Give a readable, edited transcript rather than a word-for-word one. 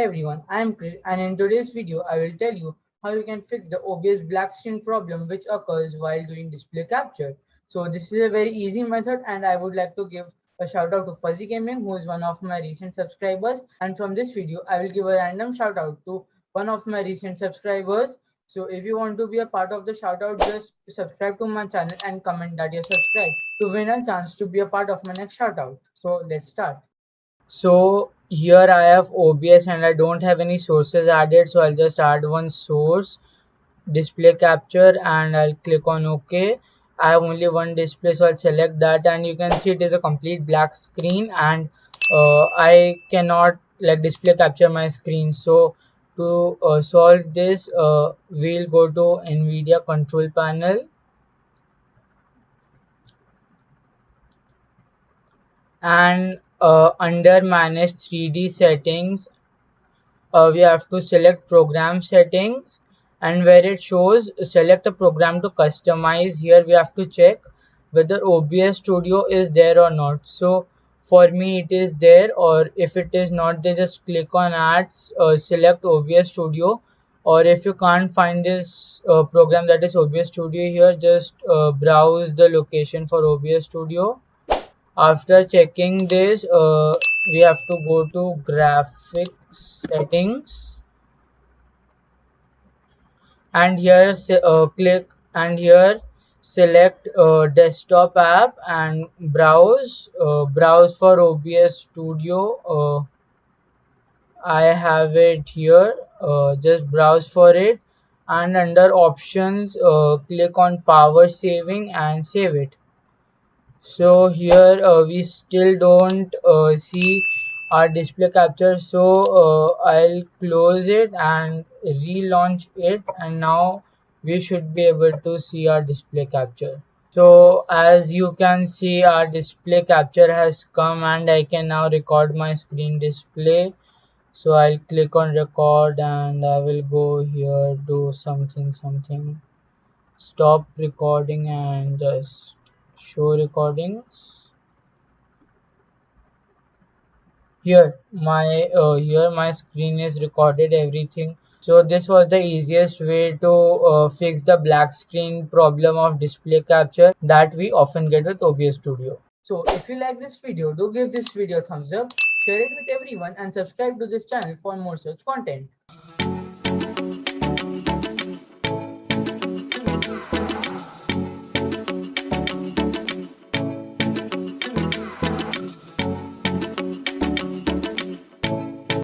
Hi everyone, I am Krish and in today's video I will tell you how you can fix the OBS black screen problem which occurs while doing display capture. So this is a very easy method and I would like to give a shout out to Fuzzy Gaming, who is one of my recent subscribers, and from this video I will give a random shout out to one of my recent subscribers. So if you want to be a part of the shout out, just subscribe to my channel and comment that you're subscribed to win a chance to be a part of my next shout out. So let's start. So here I have OBS and I don't have any sources added, so I'll just add one source, display capture, and I'll click on OK. I have only one display, so I'll select that, and you can see it is a complete black screen, and I cannot like display capture my screen. So to solve this, we'll go to NVIDIA control panel, and under manage 3D settings, we have to select program settings, and where it shows select a program to customize, here we have to check whether OBS Studio is there or not. So for me it is there, or if it is not there, just click on adds, select OBS Studio, or if you can't find this program, that is OBS Studio, here just browse the location for OBS Studio. After checking this, we have to go to graphics settings, and here click, and here select desktop app and browse for OBS Studio. I have it here, just browse for it, and under options click on power saving and save it. So here we still don't see our display capture, so I'll close it and relaunch it, and now we should be able to see our display capture. So as you can see, our display capture has come and I can now record my screen display. So I'll click on record and I will go here, do something, stop recording and just show recordings. Here my screen is recorded everything. So this was the easiest way to fix the black screen problem of display capture that we often get with OBS Studio. So if you like this video, do give this video a thumbs up, share it with everyone, and subscribe to this channel for more such content.